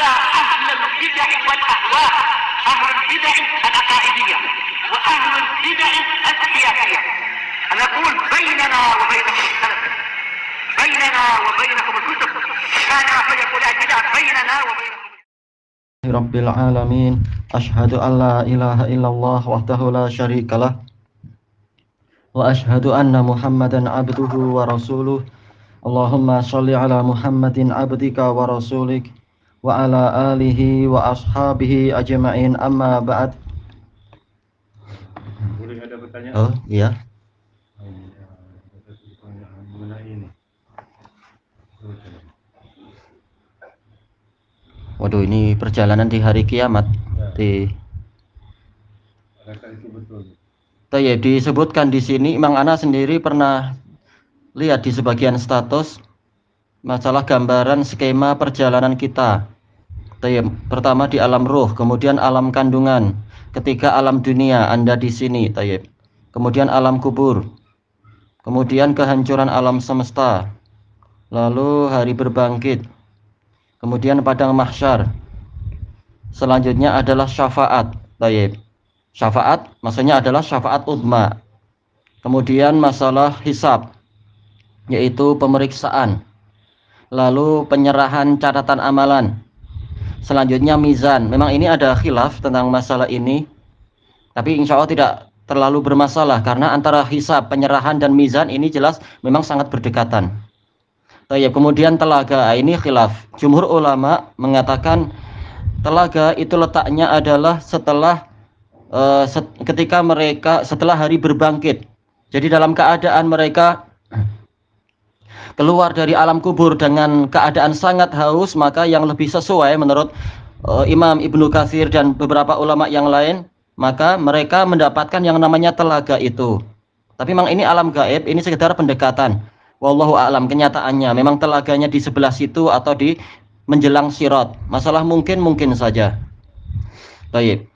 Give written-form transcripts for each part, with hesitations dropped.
ada ahlul bid'ah wal ahwa, ahlul bid'ah al-aqaidiyah wa ahlul bid'ah al-siyasiyah. Ana aqul bainana wa bainakum al-salaf, bainana wa bainakum al-kutub, kana fayaqul al-bid'ah bainana wa bainakum. Rabbil alamin, asyhadu an la ilaha illallah wahdahu la syarikalah wa asyhadu anna Muhammadan abduhu wa rasuluh. Allahumma sholli ala Muhammadin abdika wa rasulik wa ala alihi wa ashabihi ajma'in, amma ba'd. Boleh ada pertanyaan? Oh iya. Pertanyaan mengenai ini. Waduh, ini perjalanan di hari kiamat. Ya. Adakah itu betul? Ya, disebutkan di sini. Imam Ana sendiri pernah lihat di sebagian status masalah gambaran skema perjalanan kita. Pertama di alam ruh, kemudian alam kandungan, ketiga alam dunia, Anda di sini. Kemudian alam kubur, kemudian kehancuran alam semesta, lalu hari berbangkit, kemudian padang mahsyar. Selanjutnya adalah syafaat. Syafaat maksudnya adalah syafaat udma. Kemudian masalah hisab, yaitu pemeriksaan. Lalu penyerahan catatan amalan. Selanjutnya mizan. Memang ini ada khilaf tentang masalah ini, tapi insya Allah tidak terlalu bermasalah, karena antara hisab, penyerahan, dan mizan ini jelas memang sangat berdekatan. Kemudian telaga, ini khilaf. Jumhur ulama mengatakan telaga itu letaknya adalah ketika mereka setelah hari berbangkit. Jadi dalam keadaan mereka keluar dari alam kubur dengan keadaan sangat haus, maka yang lebih sesuai menurut Imam Ibnu Katsir dan beberapa ulama yang lain, maka mereka mendapatkan yang namanya telaga itu. Tapi memang ini alam gaib, ini sekedar pendekatan. Wallahu a'lam, kenyataannya memang telaganya di sebelah situ atau di menjelang sirat. Masalah mungkin saja. Baik.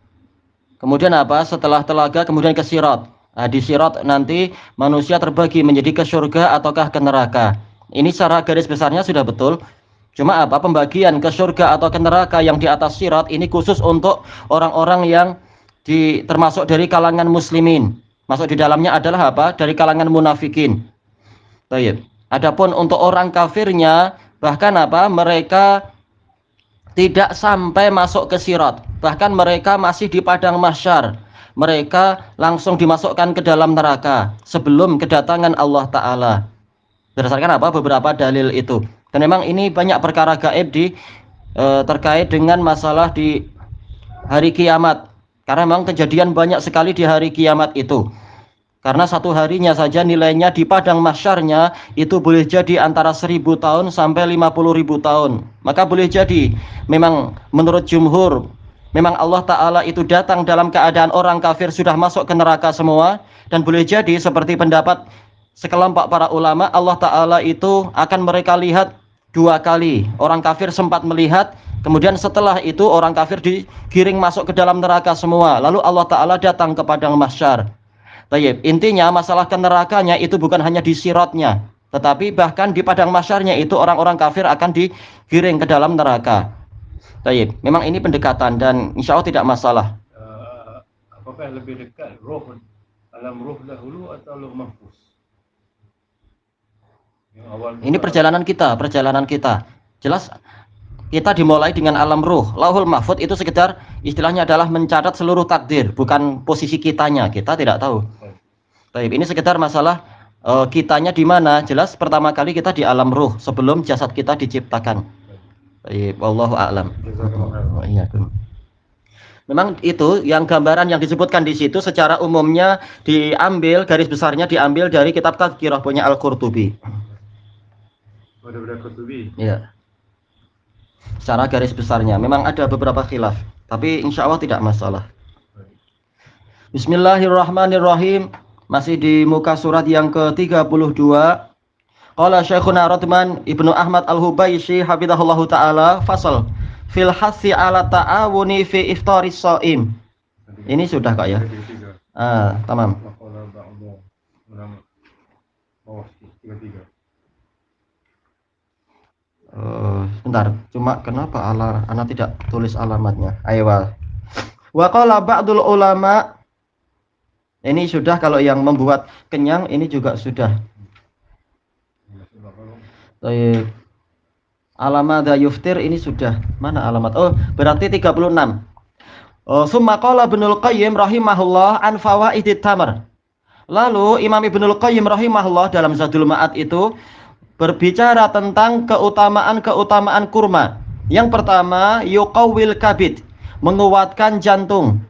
Kemudian apa? Setelah telaga kemudian ke sirat. Nah, di sirat nanti manusia terbagi menjadi ke surga ataukah ke neraka. Ini secara garis besarnya sudah betul. Cuma apa? Pembagian ke surga atau ke neraka yang di atas sirat ini khusus untuk orang-orang yang termasuk dari kalangan muslimin. Masuk di dalamnya adalah apa? Dari kalangan munafikin. Baik. Adapun untuk orang kafirnya, bahkan apa? Mereka tidak sampai masuk ke sirat. Bahkan mereka masih di padang mahsyar. Mereka langsung dimasukkan ke dalam neraka sebelum kedatangan Allah Ta'ala. Berdasarkan apa? Beberapa dalil itu. Dan memang ini banyak perkara gaib terkait dengan masalah di hari kiamat. Karena memang kejadian banyak sekali di hari kiamat itu. Karena satu harinya saja nilainya di padang mahsyarnya itu boleh jadi antara 1000 tahun sampai 50.000 tahun. Maka boleh jadi memang menurut jumhur, memang Allah Ta'ala itu datang dalam keadaan orang kafir sudah masuk ke neraka semua. Dan boleh jadi seperti pendapat sekelompok para ulama, Allah Ta'ala itu akan mereka lihat 2 kali. Orang kafir sempat melihat, kemudian setelah itu orang kafir digiring masuk ke dalam neraka semua. Lalu Allah Ta'ala datang ke padang mahsyar. Baik, intinya masalah ke nerakanya itu bukan hanya di siratnya, tetapi bahkan di padang mahsyarnya itu orang-orang kafir akan digiring ke dalam neraka. Baik, memang ini pendekatan dan insya Allah tidak masalah. Apakah lebih dekat alam roh dahulu atau alam mahfuz? Ini perjalanan kita. Jelas kita dimulai dengan alam ruh. Lauhul mahfuz itu sekedar istilahnya adalah mencatat seluruh takdir, bukan posisi kitanya. Kita tidak tahu. Baik, ini sekedar masalah kitanya di mana. Jelas pertama kali kita di alam ruh sebelum jasad kita diciptakan. Baik, wallahu a'lam. Memang itu yang gambaran yang disebutkan di situ secara umumnya diambil, garis besarnya diambil dari kitab Tadhkirah punya Al-Qurtubi. Dari Qurtubi. Iya. Secara garis besarnya memang ada beberapa khilaf, tapi insya Allah tidak masalah. Bismillahirrahmanirrahim. Masih di muka surat yang ke-32. Qala Syekhuna Radman Ibnu Ahmad Al-Hubaisy hafizahullahu taala, fasal fil hasi ala ta'awuni fi iftaris shaim. Ini sudah Kak ya? Tamam. Bentar, cuma kenapa anak tidak tulis alamatnya? Ayo. Wa qala ba'dul ulama, ini sudah kalau yang membuat kenyang ini juga sudah. Baik. Alamat yuftir ini sudah. Mana alamat? Oh, berarti 36. Summa qala Ibnul Qayyim rahimahullah an fawaidit tamar. Lalu Imam Ibnul Qayyim rahimahullah dalam Zadul Ma'ad itu berbicara tentang keutamaan kurma. Yang pertama, yuqawwil kabid, menguatkan jantung.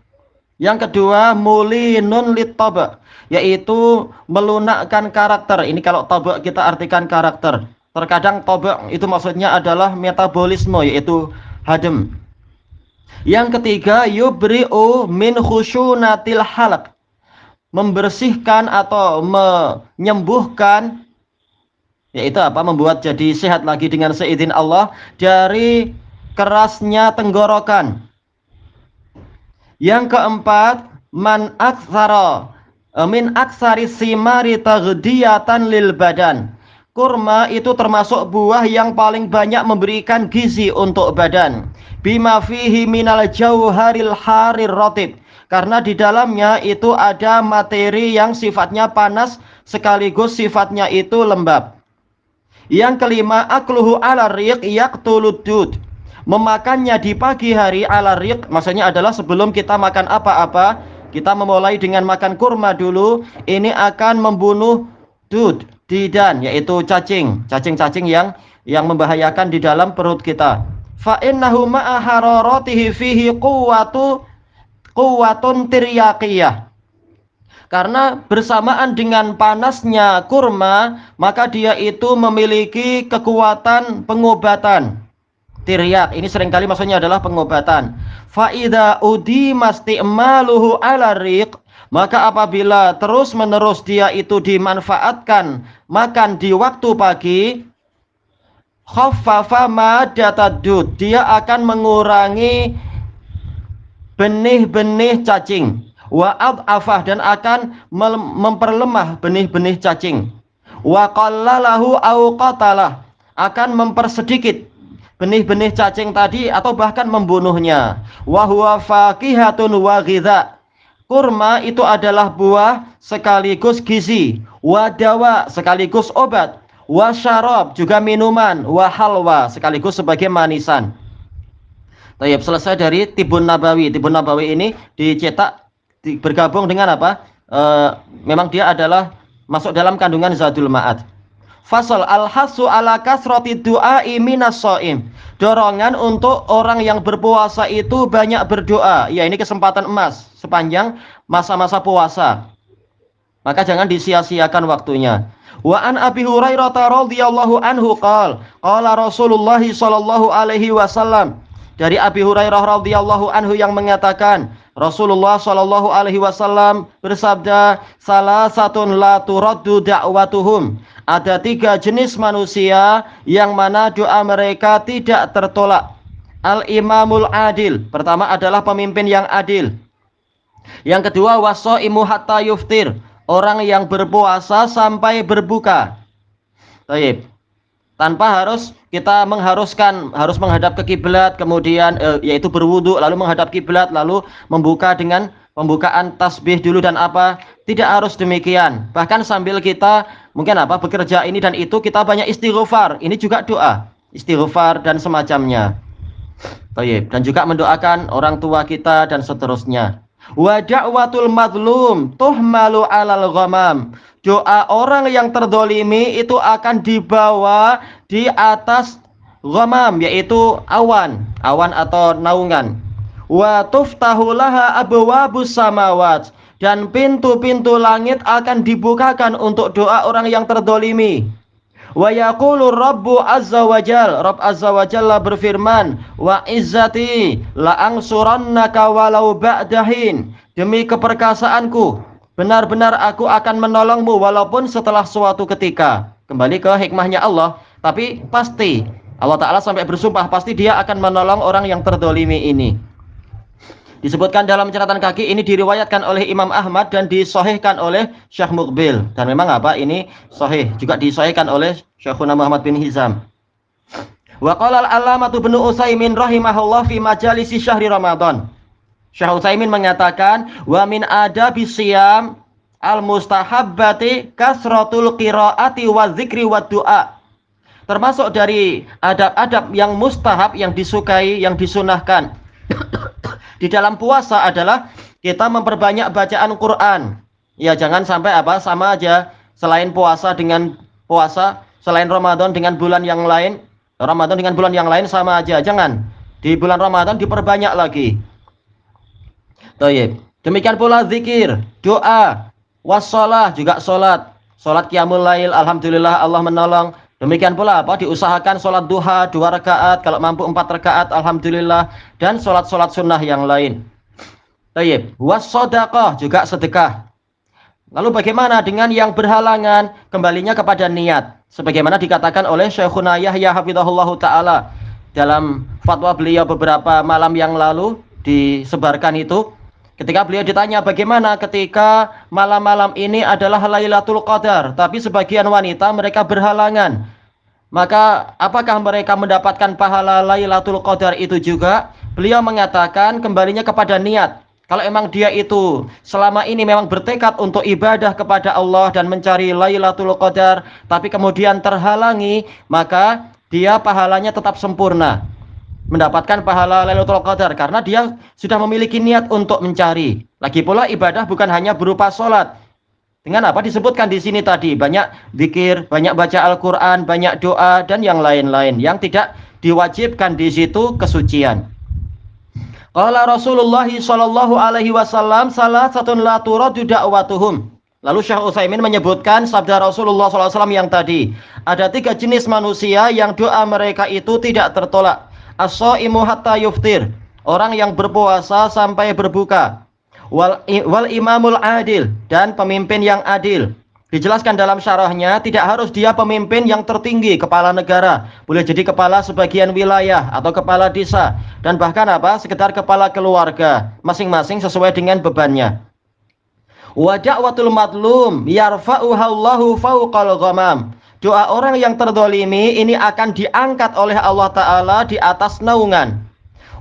Yang kedua, mulinun littaba, yaitu melunakkan karakter. Ini kalau taba kita artikan karakter. Terkadang taba itu maksudnya adalah metabolisme, yaitu hadem. Yang ketiga, yubri'u min khusyunatil halaq, membersihkan atau menyembuhkan, yaitu apa? Membuat jadi sehat lagi dengan seizin Allah dari kerasnya tenggorokan. Yang keempat, man aktsara min aksari simari taghdiyatan lil badan. Kurma itu termasuk buah yang paling banyak memberikan gizi untuk badan. Bima fihi minal jauharil harir rotib, karena di dalamnya itu ada materi yang sifatnya panas sekaligus sifatnya itu lembab. Yang kelima, akluhu ala riq yaqtulud dud, memakannya di pagi hari ala riq, maksudnya adalah sebelum kita makan apa-apa, kita memulai dengan makan kurma dulu. Ini akan membunuh dud, didan, yaitu cacing-cacing yang membahayakan di dalam perut kita. Fa innahu ma'a hararatihi fihi quwwatun tiryaqiyah, karena bersamaan dengan panasnya kurma maka dia itu memiliki kekuatan pengobatan. Tiryak ini seringkali maksudnya adalah pengobatan. Fa idza udimasti'maluhu ala riq, maka apabila terus-menerus dia itu dimanfaatkan makan di waktu pagi, khaffafa madatadud, dia akan mengurangi benih-benih cacing. Wa ad'afah, dan akan memperlemah benih-benih cacing. Wa qallalahu au qatalah, akan mempersedikit benih-benih cacing tadi atau bahkan membunuhnya. Wa huwa faqihatun wa ghidha, kurma itu adalah buah sekaligus gizi, wa dawa sekaligus obat, wa syarab juga minuman, wa halwa sekaligus sebagai manisan. Tayyib, selesai dari Tibun Nabawi. Tibun Nabawi ini dicetak bergabung dengan apa? Memang dia adalah masuk dalam kandungan Zadul Ma'ad. Fasal al-hasu ala kasrati du'ai minas shaim, dorongan untuk orang yang berpuasa itu banyak berdoa. Ya, ini kesempatan emas sepanjang masa-masa puasa, maka jangan disia-siakan waktunya. Wa an Abi Hurairah radhiyallahu anhu qala Rasulullah sallallahu alaihi wasallam, dari Abi Hurairah radhiyallahu anhu yang mengatakan Rasulullah sallallahu alaihi wasallam bersabda, salah satun la turaddu da'watuhum, ada 3 jenis manusia yang mana doa mereka tidak tertolak. Al-imamul adil, pertama adalah pemimpin yang adil. Yang kedua, wasoimu hatta yuftir, orang yang berpuasa sampai berbuka. Baik, tanpa harus kita harus menghadap ke kiblat, kemudian yaitu berwudu lalu menghadap kiblat lalu membuka dengan pembukaan tasbih dulu dan apa, tidak harus demikian. Bahkan sambil kita mungkin bekerja ini dan itu, kita banyak istighfar, ini juga doa istighfar dan semacamnya. Baik, dan juga mendoakan orang tua kita dan seterusnya. Wa da'watul madlum tuhmalu 'alal ghamam, doa orang yang terdolimi itu akan dibawa di atas ghamam, yaitu awan atau naungan. Wa tuftahu laha abwabus samawat, dan pintu-pintu langit akan dibukakan untuk doa orang yang terdolimi. Wa yaqulu Rabbu azza wa jal, Rabb azza wa jalla berfirman, wa izzati la ansurannaka walau ba'dahin, demi keperkasaanku benar-benar aku akan menolongmu walaupun setelah suatu ketika. Kembali ke hikmahnya Allah, tapi pasti Allah Ta'ala sampai bersumpah pasti dia akan menolong orang yang terdolimi ini. Disebutkan dalam catatan kaki, ini diriwayatkan oleh Imam Ahmad dan disahihkan oleh Syekh Muqbil. Dan memang ini sahih, juga disahihkan oleh Syekhuna Muhammad bin Hizam. Wa qala al-allamatu Ibnu Utsaimin rahimahullah fi majalisi syahri Ramadan. Syekh Utsaimin mengatakan wa min adabi siyam al-mustahabbati kasratul qiraati wa dzikri wa du'a. Termasuk dari adab-adab yang mustahab, yang disukai, yang disunahkan di dalam puasa adalah kita memperbanyak bacaan Quran. Ya, jangan sampai sama aja selain puasa dengan puasa, selain Ramadan dengan bulan yang lain, Ramadan dengan bulan yang lain sama aja. Jangan. Di bulan Ramadan diperbanyak lagi. Baik. Demikian pula zikir, doa, wassalah, juga salat. Salat qiyamul lail, alhamdulillah Allah menolong. Demikian pula diusahakan salat duha 2 rakaat, kalau mampu 4 rakaat alhamdulillah, dan salat-salat sunnah yang lain. Baik. Wassadaqah, juga sedekah. Lalu bagaimana dengan yang berhalangan? Kembalinya kepada niat. Sebagaimana dikatakan oleh Syekhuna Yahya hafizahullahu taala dalam fatwa beliau beberapa malam yang lalu disebarkan itu. Ketika beliau ditanya bagaimana ketika malam-malam ini adalah Lailatul Qadar, tapi sebagian wanita mereka berhalangan. Maka apakah mereka mendapatkan pahala Lailatul Qadar itu juga? Beliau mengatakan kembalinya kepada niat. Kalau emang dia itu selama ini memang bertekad untuk ibadah kepada Allah dan mencari Lailatul Qadar, tapi kemudian terhalangi, maka dia pahalanya tetap sempurna. Mendapatkan pahala Lailatul Qadar karena dia sudah memiliki niat untuk mencari. Lagi pula ibadah bukan hanya berupa sholat. Dengan apa disebutkan di sini tadi, banyak zikir, banyak baca Al-Qur'an, banyak doa dan yang lain-lain yang tidak diwajibkan di situ kesucian. Qala Rasulullah sallallahu alaihi wasallam salasatun la turadu da'watuhum. Lalu Syekh Utsaimin menyebutkan sabda Rasulullah sallallahu alaihi wasallam yang tadi, ada 3 jenis manusia yang doa mereka itu tidak tertolak. As-shaimu hatta yuftir, orang yang berpuasa sampai berbuka. Wal imamul adil, dan pemimpin yang adil. Dijelaskan dalam syarahnya, tidak harus dia pemimpin yang tertinggi, kepala negara, boleh jadi kepala sebagian wilayah atau kepala desa, dan bahkan sekedar kepala keluarga, masing-masing sesuai dengan bebannya. Wa da'watul madlum yarfa'uha Allahu fawqal ghamam. Doa orang yang terdolimi ini akan diangkat oleh Allah Ta'ala di atas naungan.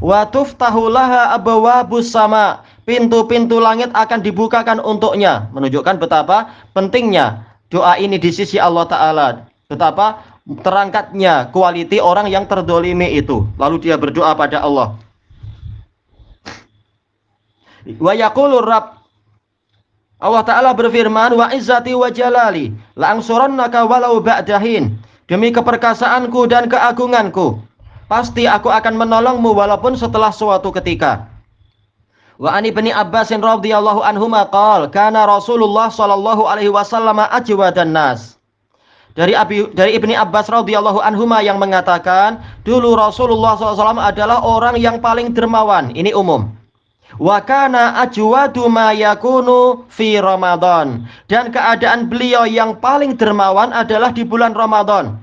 Wa tuftahu laha abwabus sama. Pintu-pintu langit akan dibukakan untuknya. Menunjukkan betapa pentingnya doa ini di sisi Allah Ta'ala. Betapa terangkatnya kualiti orang yang terdolimi itu. Lalu dia berdoa pada Allah. Wa yaqulur Rabb, Allah Ta'ala berfirman, wa izzati wa jalali la'angsurannaka walau ba'dahin. Demi keperkasaanku dan keagunganku, pasti aku akan menolongmu walaupun setelah suatu ketika. Wa ani ibni Abbas radhiyallahu anhuma qala kana Rasulullah sallallahu alaihi wasallam ajwadan nas. Dari Ibni Abbas radhiyallahu anhuma yang mengatakan, dulu Rasulullah SAW adalah orang yang paling dermawan. Ini umum. Wa kana ajwadu ma yakunu fi Ramadan, dan keadaan beliau yang paling dermawan adalah di bulan Ramadan.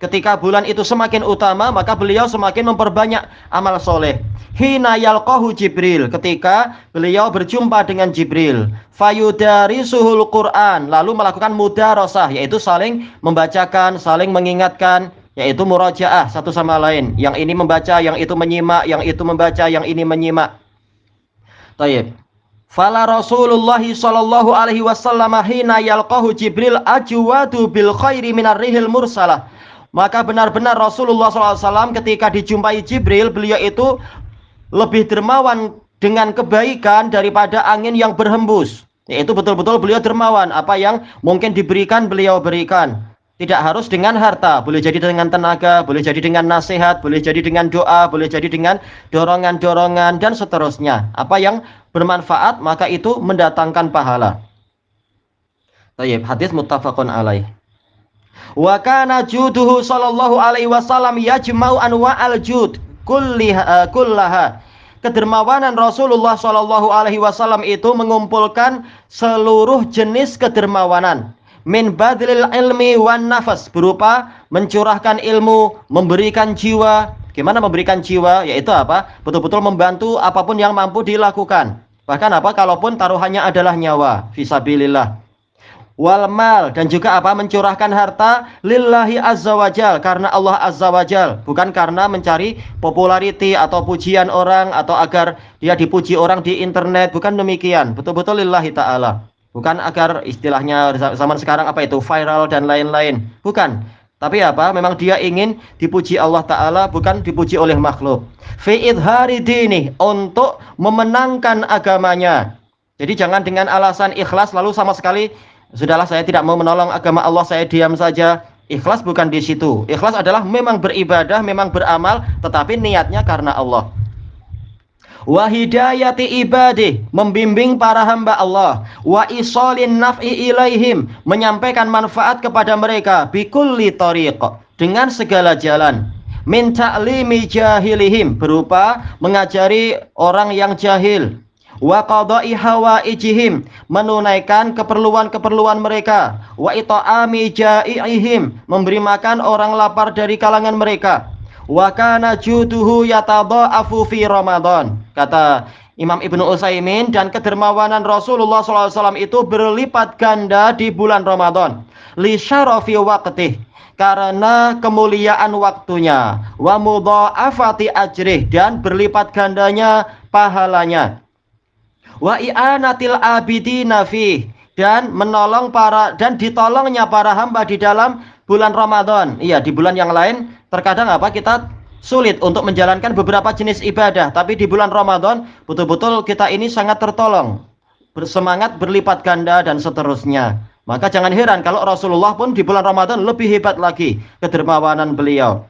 Ketika bulan itu semakin utama, maka beliau semakin memperbanyak amal soleh. Hina yalqahu Jibril, ketika beliau berjumpa dengan Jibril, fayudarisuhul Quran, lalu melakukan mudarasah, yaitu saling membacakan, saling mengingatkan, yaitu murajaah satu sama lain. Yang ini membaca, yang itu menyimak, yang itu membaca, yang ini menyimak. Tayyib. Fala Rasulullah sallallahu alaihi wasallam hina yalqahu Jibril ajwadu bil khairi minar rihil mursalah. Maka benar-benar Rasulullah SAW ketika dijumpai Jibril, beliau itu lebih dermawan dengan kebaikan daripada angin yang berhembus. Yaitu betul-betul beliau dermawan, apa yang mungkin diberikan beliau berikan. Tidak harus dengan harta, boleh jadi dengan tenaga, boleh jadi dengan nasihat, boleh jadi dengan doa, boleh jadi dengan dorongan-dorongan dan seterusnya. Apa yang bermanfaat maka itu mendatangkan pahala. Baik, hadis muttafaqun alaih. Wa kana juduhu sallallahu alaihi wasallam yajma'u anwa'al jud kullaha. Kedermawanan Rasulullah sallallahu alaihi wasallam itu mengumpulkan seluruh jenis kedermawanan. Min badlil ilmi wan nafas, berupa mencurahkan ilmu, memberikan jiwa. Gimana memberikan jiwa? Yaitu betul-betul membantu apapun yang mampu dilakukan. Bahkan kalaupun taruhannya adalah nyawa, fisabilillah. wal mal, dan juga apa? Mencurahkan harta lillahi azza wajal, karena Allah azza wajal, bukan karena mencari popularity atau pujian orang atau agar dia dipuji orang di internet, bukan demikian. Betul-betul lillahi taala. Bukan agar istilahnya zaman sekarang apa itu viral dan lain-lain. Bukan. Tapi apa? Memang dia ingin dipuji Allah taala, bukan dipuji oleh makhluk. Fi idhari dini, untuk memenangkan agamanya. Jadi jangan dengan alasan ikhlas lalu sama sekali sudahlah, saya tidak mau menolong agama Allah, saya diam saja. Ikhlas bukan di situ. Ikhlas adalah memang beribadah, memang beramal, tetapi niatnya karena Allah. Wa hidayati ibadih, membimbing para hamba Allah. Wa isolin naf'i ilaihim, menyampaikan manfaat kepada mereka. Bikulli tariq, dengan segala jalan. Min ta'limi jahilihim, berupa mengajari orang yang jahil. Wa qada'i hawaijihim, menunaikan keperluan-keperluan mereka. Wa ita'ami ja'iihim, memberi makan orang lapar dari kalangan mereka. Wa kana juduhu yatadha'afu fi Ramadan, kata Imam Ibnu Utsaimin, dan kedermawanan Rasulullah SAW itu berlipat ganda di bulan Ramadan. Li syarafi waqtih, karena kemuliaan waktunya. Wa mudha'afati ajrih, dan berlipat gandanya pahalanya. Wa i'anatil abidina fih, dan menolong dan ditolongnya para hamba di dalam bulan Ramadan. Iya, di bulan yang lain terkadang apa? Kita sulit untuk menjalankan beberapa jenis ibadah, tapi di bulan Ramadan betul-betul kita ini sangat tertolong. Bersemangat berlipat ganda dan seterusnya. Maka jangan heran kalau Rasulullah pun di bulan Ramadan lebih hebat lagi kedermawanan beliau.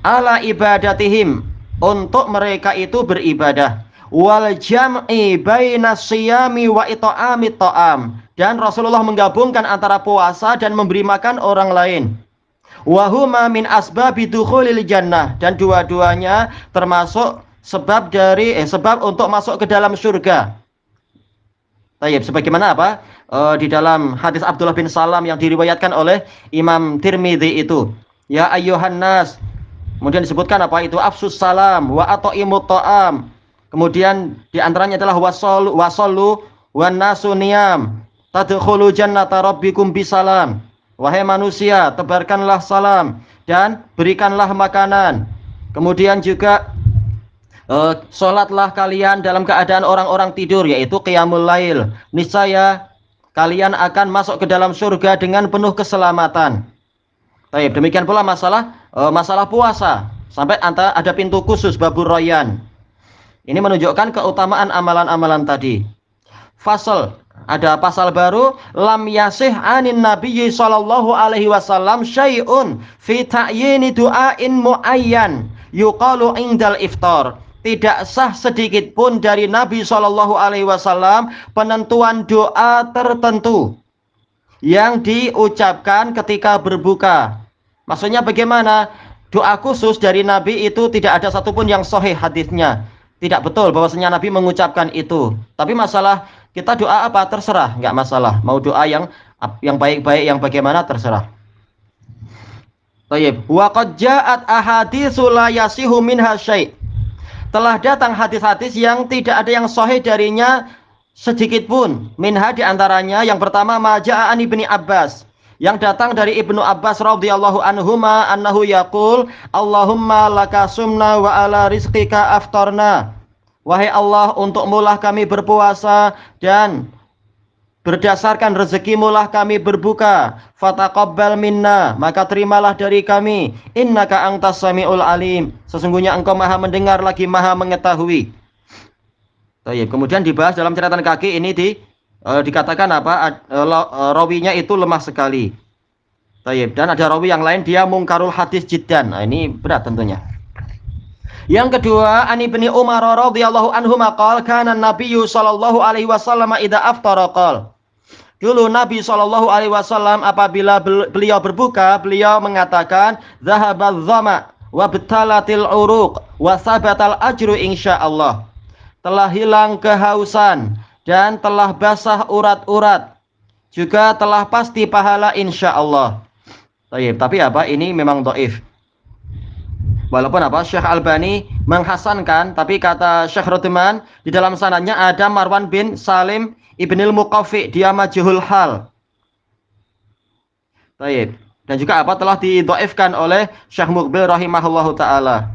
Ala ibadatihim, untuk mereka itu beribadah. Wal jam'i bainas siyami wa ita'amit ta'am, dan Rasulullah menggabungkan antara puasa dan memberi makan orang lain. Wa huma min asbabi dukhulil jannah, dan dua-duanya termasuk sebab untuk masuk ke dalam surga. Tayyib, sebagaimana apa? Di dalam hadis Abdullah bin Salam yang diriwayatkan oleh Imam Tirmidzi itu. Ya ayyuhan nas. Kemudian disebutkan apa itu? Afsus salam wa at'imut ta'am. Kemudian di antaranya adalah wasallu wan nasu niyam tadkhulu jannata rabbikum bisalam. Wahai manusia, tebarkanlah salam dan berikanlah makanan. Kemudian juga sholatlah kalian dalam keadaan orang-orang tidur, yaitu qiyamul lail. Niscaya kalian akan masuk ke dalam surga dengan penuh keselamatan. Baik, demikian pula masalah puasa. Sampai ada pintu khusus babur royan. Ini menunjukkan keutamaan amalan-amalan tadi. Fasal, ada pasal baru, lam yasih anin nabiyyi sallallahu alaihi wasallam syai'un fi ta'yini du'ain muayyan yuqalu indal iftar. Tidak sah sedikit pun dari Nabi sallallahu alaihi wasallam penentuan doa tertentu yang diucapkan ketika berbuka. Maksudnya bagaimana? Doa khusus dari Nabi itu tidak ada satupun yang sahih hadisnya. Tidak betul bahwasanya Nabi mengucapkan itu. Tapi masalah kita doa apa terserah, enggak masalah. Mau doa yang baik-baik, yang bagaimana terserah. Baik. Wa qad ja'at ahaditsu la yasihu minha syai'. Telah datang hadis-hadis yang tidak ada yang sahih darinya sedikit pun. Minha, di antaranya yang pertama maja'a an Ibni Abbas, yang datang dari Ibnu Abbas radhiyallahu anhuma annahu yaqul Allahumma laka sumna wa ala rizqika aftarna. Wahai Allah, untukmu-lah kami berpuasa dan berdasarkan rezekimu-lah kami berbuka. Fataqabbal minna, maka terimalah dari kami. Innaka antas samiul alim, sesungguhnya engkau maha mendengar lagi maha mengetahui. Kemudian dibahas dalam catatan kaki ini dikatakan apa? Rawinya itu lemah sekali. Dan ada rawi yang lain dia mungkarul hadis jiddan. Nah, ini berat tentunya. Yang kedua, An Ibni Umar radhiyallahu anhu maqal kana Nabiyyu sallallahu alaihi wasallam idza aftara qala. Dulu Nabi sallallahu alaihi wasallam apabila beliau berbuka, beliau mengatakan zahabadz dhama wa batalatil uruq wa sabatal ajru insyaallah. Telah hilang kehausan dan telah basah urat-urat, juga telah pasti pahala insyaallah. Tapi apa? Ini memang dhaif. Walaupun apa? Syekh Albani menghasankan, tapi kata Syekh Ruthman di dalam sanadnya ada Marwan bin Salim ibnil Muqaffi, dia majhul hal. Baik. Dan juga apa telah didhaifkan oleh Syekh Muqbil rahimahullahu taala.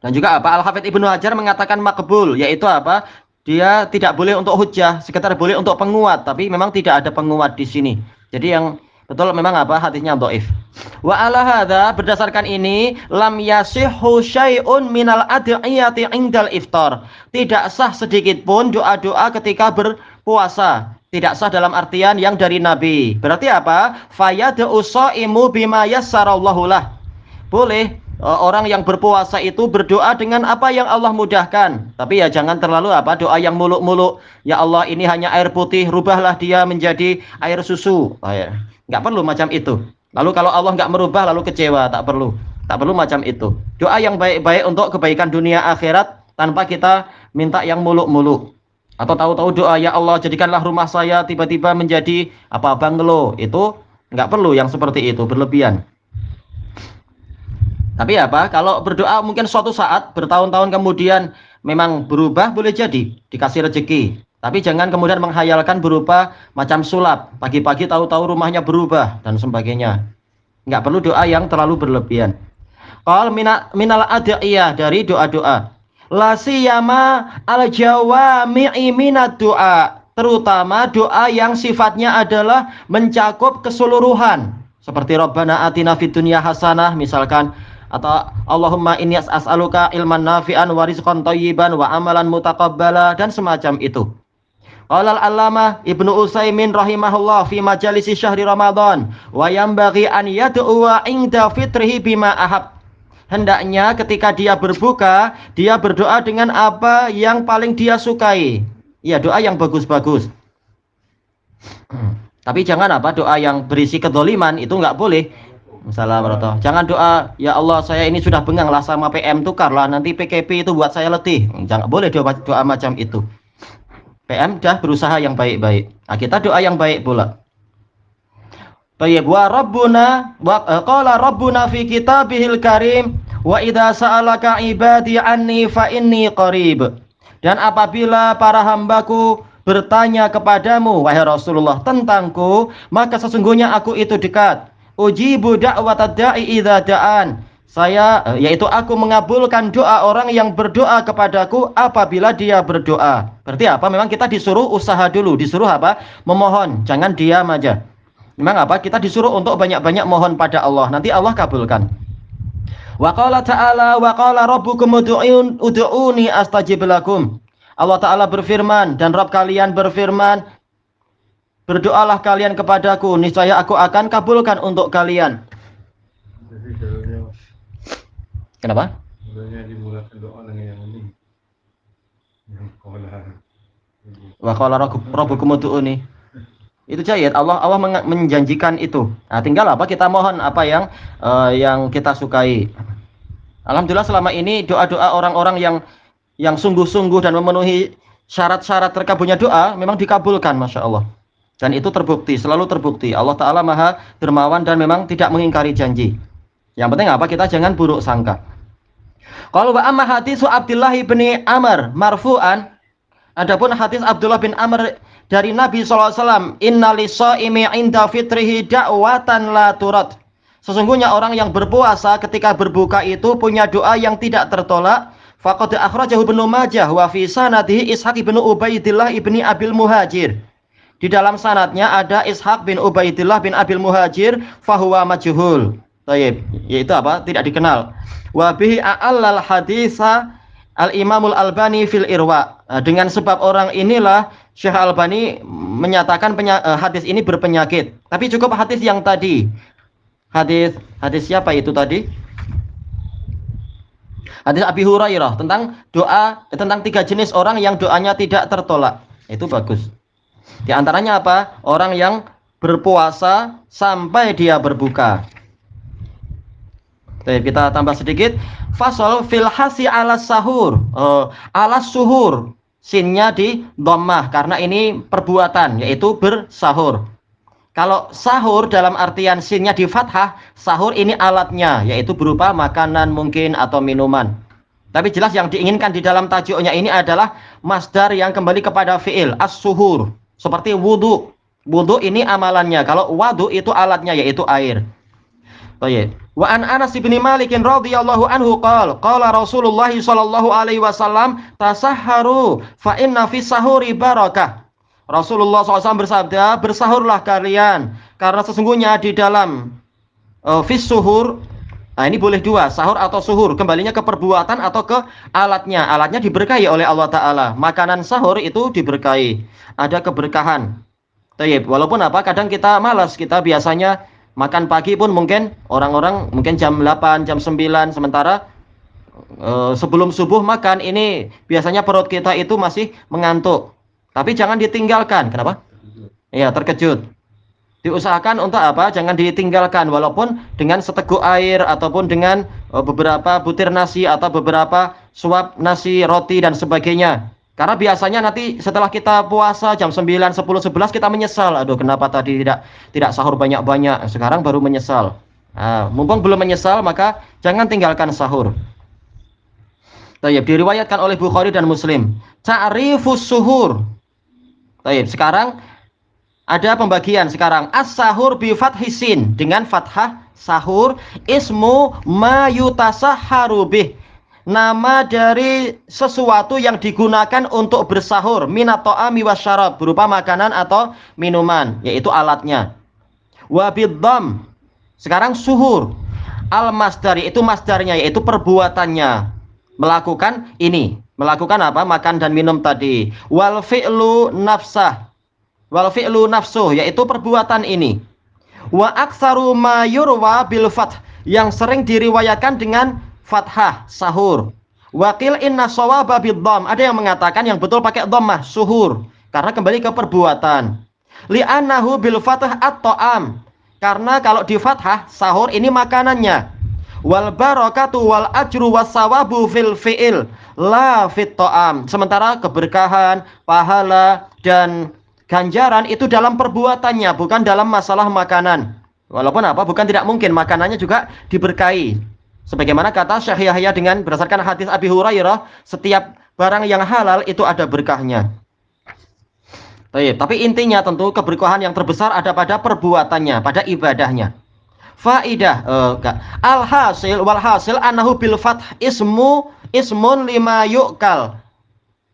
Dan juga apa Al-Hafidz Ibnu Hajar mengatakan makbul, yaitu apa? Dia tidak boleh untuk hujjah, sekedar boleh untuk penguat, tapi memang tidak ada penguat di sini. Jadi yang betul memang apa? Hadisnya dhaif. Wa ala hadza, berdasarkan ini lam yasihhu syai'un minal ad'iyati indal iftar. Tidak sah sedikit pun doa-doa ketika berpuasa. Tidak sah dalam artian yang dari Nabi. Berarti apa? Fayad'u shaimu bima yassarallahu lah. Boleh orang yang berpuasa itu berdoa dengan apa yang Allah mudahkan. Tapi ya jangan terlalu apa doa yang muluk-muluk. Ya Allah, ini hanya air putih, rubahlah dia menjadi air susu. Oh, ya. Nggak perlu macam itu. Lalu kalau Allah nggak merubah lalu kecewa, tak perlu. Tak perlu macam itu. Doa yang baik-baik untuk kebaikan dunia akhirat tanpa kita minta yang muluk-muluk. Atau tahu-tahu doa, ya Allah jadikanlah rumah saya tiba-tiba menjadi apa banglo. Itu nggak perlu yang seperti itu, berlebihan. Tapi apa? Kalau berdoa mungkin suatu saat bertahun-tahun kemudian memang berubah, boleh jadi dikasih rezeki. Tapi jangan kemudian menghayalkan berupa macam sulap. Pagi-pagi tahu-tahu rumahnya berubah dan sebagainya. Nggak perlu doa yang terlalu berlebihan. Qal minal ad'iyah, dari doa-doa. La siyama al jawami'i minad doa, terutama doa yang sifatnya adalah mencakup keseluruhan. Seperti Rabbana atina fid dunya hasanah misalkan, atau Allahumma inni as'aluka ilman nafi'an wa rizqan thayyiban wa amalan mutaqabbala, dan semacam itu. Qala al-allamah Ibnu Utsaimin rahimahullah fi majalisi syahri Ramadan wa yanbaghi an yad'uwa 'inda fitrihi bima ahab. Hendaknya ketika dia berbuka, dia berdoa dengan apa yang paling dia sukai. Ya, doa yang bagus-bagus. Tapi jangan apa doa yang berisi kedzaliman, itu nggak boleh. Assalamualaikum. Jangan doa, ya Allah saya ini sudah bengang lah sama PM, tukarlah nanti PKP itu buat saya letih. Jangan boleh doa macam itu. PM dah berusaha yang baik-baik. Nah, kita doa yang baik pula. Baik, wa rabbuna wa qala rabbuna fi kitabihil karim wa idza sa'alaka ibadi anni fa inni qarib. Dan apabila para hambaku bertanya kepadamu wahai Rasulullah tentangku, maka sesungguhnya aku itu dekat. Ujibu da'watad da'i idza da'an. Saya yaitu aku mengabulkan doa orang yang berdoa kepadaku apabila dia berdoa. Berarti apa? Memang kita disuruh usaha dulu, disuruh apa? Memohon, jangan diam aja. Memang apa? Kita disuruh untuk banyak-banyak mohon pada Allah. Nanti Allah kabulkan. Wa qala ta'ala wa qala rabbukum ud'uni astajib lakum. Allah Ta'ala berfirman dan Rabb kalian berfirman, berdoalah kalian kepadaku, niscaya aku akan kabulkan untuk kalian. Kenapa? Sebenarnya dimulakan doa dengan yang ini. Yang Wa qala rabbukum ud'uni. Itu jayat, Allah menjanjikan itu. Nah, tinggal apa kita mohon apa yang kita sukai. Alhamdulillah selama ini doa-doa orang-orang yang sungguh-sungguh dan memenuhi syarat-syarat terkabulnya doa memang dikabulkan, masya Allah. Dan itu terbukti, selalu terbukti. Allah Ta'ala Maha Dermawan dan memang tidak mengingkari janji. Yang penting apa? Kita jangan buruk sangka. Kalau wa amma hadisu Abdullah bin Amr marfu'an, adapun hadis Abdullah bin Amr dari Nabi SAW, inna lis-shaimi 'inda fitrihi da'watan la turad. Sesungguhnya orang yang berpuasa ketika berbuka itu punya doa yang tidak tertolak. Faqad akhrajahu Ibnu Majah wa fi sanadihi Ishaq bin Ubaidillah ibni Abil Muhajir. Di dalam sanadnya ada Ishaq bin Ubaidillah bin Abil Muhajir fahuwa majhul. Baik, yaitu apa? Tidak dikenal. Wa bihi a'allal haditsa Al-Imamul Albani fil Irwa. Dengan sebab orang inilah Syekh Albani menyatakan hadis ini berpenyakit. Tapi cukup hadis yang tadi. Hadis siapa itu tadi? Hadis Abi Hurairah tentang doa tentang 3 jenis orang yang doanya tidak tertolak. Itu bagus. Di antaranya apa? Orang yang berpuasa sampai dia berbuka. Oke, kita tambah sedikit. Fasal fil hasi alas sahur. Alas suhur. Sinnya di dhammah karena ini perbuatan, yaitu bersahur. Kalau sahur dalam artian sinnya di fathah, sahur ini alatnya, yaitu berupa makanan mungkin atau minuman. Tapi jelas yang diinginkan di dalam tajuknya ini adalah masdar yang kembali kepada fi'il, as-suhur. Seperti wudu. Wudu ini amalannya. Kalau wadu itu alatnya, yaitu air. Baik. Wa an Anas bin Malik radhiyallahu anhu qala Rasulullah sallallahu alaihi wasallam tasahharu fa inna fi sahuri barakah. Rasulullah SAW bersabda, bersahurlah kalian karena sesungguhnya di dalam fis suhur. Nah, ini boleh dua, sahur atau suhur, kembalinya ke perbuatan atau ke alatnya. Alatnya diberkahi oleh Allah Ta'ala. Makanan sahur itu diberkahi, ada keberkahan. Tayyib. Walaupun apa, kadang kita malas, kita biasanya makan pagi pun mungkin orang-orang mungkin jam 8, jam 9, sementara sebelum subuh makan, ini biasanya perut kita itu masih mengantuk. Tapi jangan ditinggalkan. Kenapa? Iya, terkejut. Diusahakan untuk apa? Jangan ditinggalkan, walaupun dengan seteguk air ataupun dengan beberapa butir nasi atau beberapa suap nasi, roti dan sebagainya. Karena biasanya nanti setelah kita puasa jam 9, 10, 11 kita menyesal. Aduh, kenapa tadi tidak sahur banyak-banyak? Sekarang baru menyesal. Nah, mumpung belum menyesal, maka jangan tinggalkan sahur. Tayyib, diriwayatkan oleh Bukhari dan Muslim. Ta'rifus suhur. Tayyib, sekarang ada pembagian sekarang. As-sahur bi fathisin, dengan fathah sahur, ismu ma yutasahharu bih, nama dari sesuatu yang digunakan untuk bersahur, minat ta'ami wasyarab, berupa makanan atau minuman, yaitu alatnya. Wa biddam, sekarang suhur, al masdari, itu masdarnya, yaitu perbuatannya, melakukan ini, melakukan apa? Makan dan minum tadi. Wal fi'lu nafsah, wal fi'lu nafsuh, yaitu perbuatan ini. Wa aktsaru ma yurwa bil fath, yang sering diriwayatkan dengan fathah, sahur. Waqil inna shawaba biddham, ada yang mengatakan yang betul pakai dhammah, suhur, karena kembali ke perbuatan. Li'annahu bil fathah at-ta'am, karena kalau di fathah sahur ini makanannya. Wal barakatu wal ajru was sawabu fil fi'il la fit ta'am, sementara keberkahan, pahala dan ganjaran itu dalam perbuatannya, bukan dalam masalah makanan. Walaupun apa, bukan tidak mungkin makanannya juga diberkahi. Sebagaimana kata Syekh Yahya dengan berdasarkan hadis Abi Hurairah, setiap barang yang halal itu ada berkahnya. Tapi intinya tentu keberkahan yang terbesar ada pada perbuatannya, pada ibadahnya. Faidah alhasil walhasil annahu bil fath ismun lima yu'kal.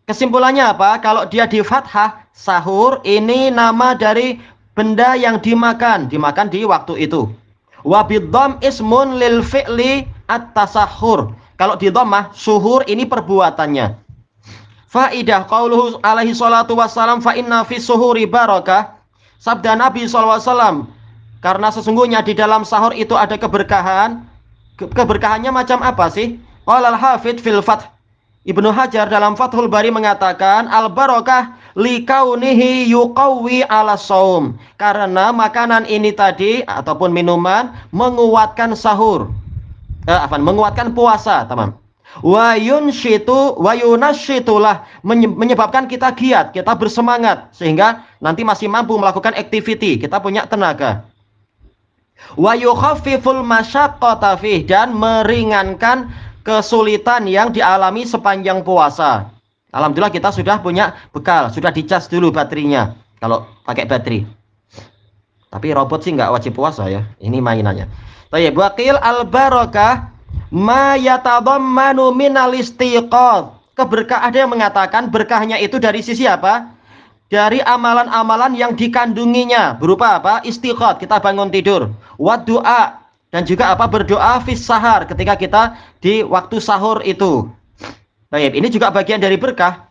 Kesimpulannya apa? Kalau dia di fathah, sahur ini nama dari benda yang dimakan di waktu itu. Wa biddham ismun lil fi'li at-tasahhur. Kalau di dhammah, suhur ini perbuatannya. Faidah qauluhu alaihi salatu wassalam fa inna fi suhuri barakah. Sabda Nabi sallallahu alaihi wasallam, karena sesungguhnya di dalam sahur itu ada keberkahan. Keberkahannya macam apa sih? Qala al-hafidz fil fath, Ibnu Hajar dalam Fathul Bari mengatakan al-barakah likaunihi yuqawwi ala shaum, karena makanan ini tadi ataupun minuman menguatkan sahur. Menguatkan puasa, teman. Wa yunashitulah, menyebabkan kita giat, kita bersemangat sehingga nanti masih mampu melakukan aktiviti, kita punya tenaga. Wa yukhaffiful masyaqqata fih, dan meringankan kesulitan yang dialami sepanjang puasa. Alhamdulillah kita sudah punya bekal, sudah dicas dulu baterainya kalau pakai baterai. Tapi robot sih nggak wajib puasa ya, ini mainannya. Tayyib, waqil al-barakah ma yatadammanu minal istiqad. Keberkah, ada yang mengatakan berkahnya itu dari sisi apa? Dari amalan-amalan yang dikandunginya, berupa apa? Istiqad, kita bangun tidur. Wa du'a, dan juga apa? Berdoa fis sahar, ketika kita di waktu sahur itu. Baik, ini juga bagian dari berkah.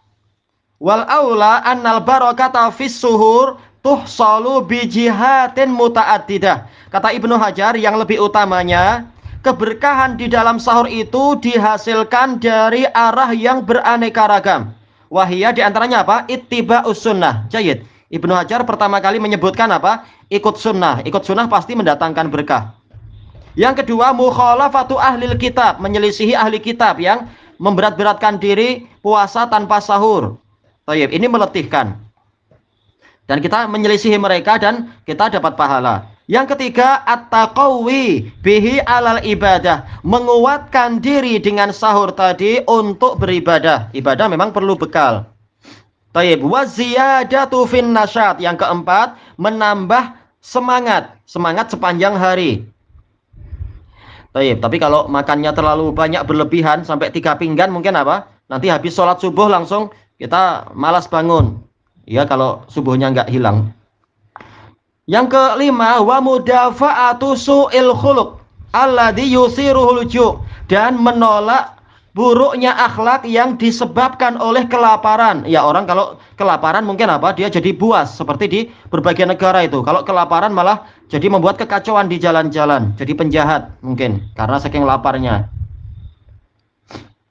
Wal aula annal barakata fis suhur tuhsalu bi jihatin mutaaddidah. Kata Ibnu Hajar, yang lebih utamanya keberkahan di dalam sahur itu dihasilkan dari arah yang beraneka ragam. Wahia diantaranya apa? Ittiba'us sunnah. Jayid. Ibnu Hajar pertama kali menyebutkan apa? Ikut sunnah. Ikut sunnah pasti mendatangkan berkah. Yang kedua, mukhalafatu ahlil kitab, menyelisihi ahli kitab yang memberat-beratkan diri puasa tanpa sahur. Tayyib, ini meletihkan. Dan kita menyelisihi mereka dan kita dapat pahala. Yang ketiga, at-taqawi bihi alal ibadah, menguatkan diri dengan sahur tadi untuk beribadah. Ibadah memang perlu bekal. Taib. Wa ziyadatu fin nasyat. Yang keempat, menambah semangat sepanjang hari. Taib. Tapi kalau makannya terlalu banyak berlebihan sampai 3 pinggan mungkin apa? Nanti habis sholat subuh langsung kita malas bangun. Ya kalau subuhnya nggak hilang. Yang kelima, wa mudafa'atu su'il khuluq alladhi yusiruhul ju', dan menolak buruknya akhlak yang disebabkan oleh kelaparan. Ya orang kalau kelaparan mungkin apa? Dia jadi buas seperti di berbagai negara itu. Kalau kelaparan malah jadi membuat kekacauan di jalan-jalan, jadi penjahat mungkin karena saking laparnya.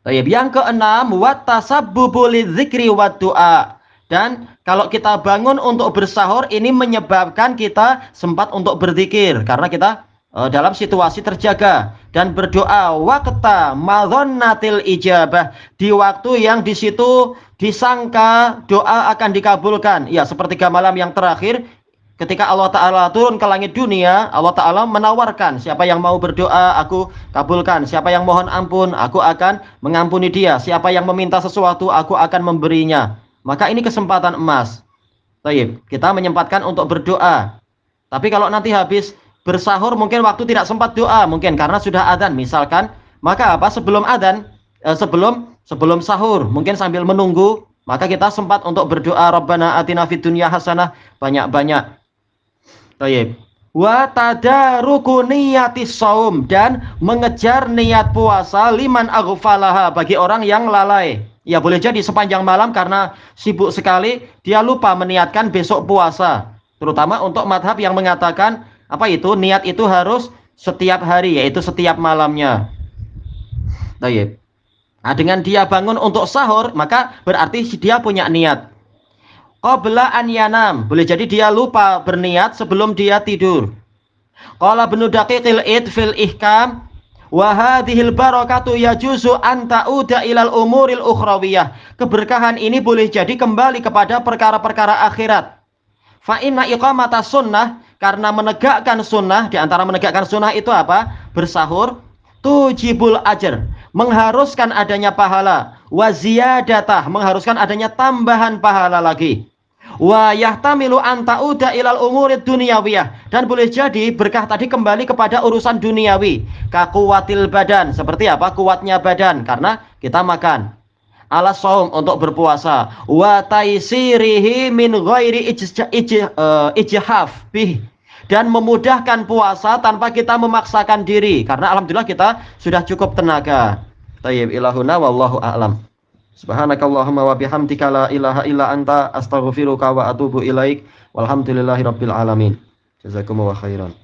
Yang keenam, wa tasabbubu lidzikri wa du'a. Dan kalau kita bangun untuk bersahur, ini menyebabkan kita sempat untuk berzikir karena kita dalam situasi terjaga dan berdoa waqta madhannatil ijabah, di waktu yang di situ disangka doa akan dikabulkan. Ya, sepertiga malam yang terakhir ketika Allah Ta'ala turun ke langit dunia, Allah Ta'ala menawarkan siapa yang mau berdoa aku kabulkan, siapa yang mohon ampun aku akan mengampuni dia, siapa yang meminta sesuatu aku akan memberinya. Maka ini kesempatan emas. Baik, kita menyempatkan untuk berdoa. Tapi kalau nanti habis bersahur mungkin waktu tidak sempat doa, mungkin karena sudah adzan misalkan, maka apa sebelum adzan, sebelum sahur, mungkin sambil menunggu, maka kita sempat untuk berdoa Rabbana atina fid dunya hasanah banyak-banyak. Baik. Wa tadaruku niyatis shaum, dan mengejar niat puasa liman aghfalaha, bagi orang yang lalai. Ya boleh jadi sepanjang malam karena sibuk sekali dia lupa meniatkan besok puasa. Terutama untuk madhab yang mengatakan apa itu niat itu harus setiap hari, yaitu setiap malamnya. Baik. Nah, dengan dia bangun untuk sahur maka berarti dia punya niat. Qabla an yanam, boleh jadi dia lupa berniat sebelum dia tidur. Qala Ibnu Daqiqil Id fil Ihkam, wa hadhil barakatu yajuzu an ta'uda ilal umuril ukhrawiyah. Keberkahan ini boleh jadi kembali kepada perkara-perkara akhirat. Fa inna iqamata sunnah, karena menegakkan sunnah, di antara menegakkan sunnah itu apa? Bersahur, tujibul ajr, mengharuskan adanya pahala, wa ziyadatah, mengharuskan adanya tambahan pahala lagi. Wa yahtamilu an ta'uda ilal umurid dunyawiyah, dan boleh jadi berkah tadi kembali kepada urusan duniawi, kakuwatil badan, seperti apa? Kuatnya badan karena kita makan. Ala shaum, untuk berpuasa. Wa taisirihi min ghairi ijhaf bih, dan memudahkan puasa tanpa kita memaksakan diri karena alhamdulillah kita sudah cukup tenaga. Tayyib ilahuna wallahu a'lam. Subhanakallahumma wa bihamdika la ilaha illa anta astaghfiruka wa atubu ilaik. Walhamdulillahirabbil alamin. Jazakumullahu khairan.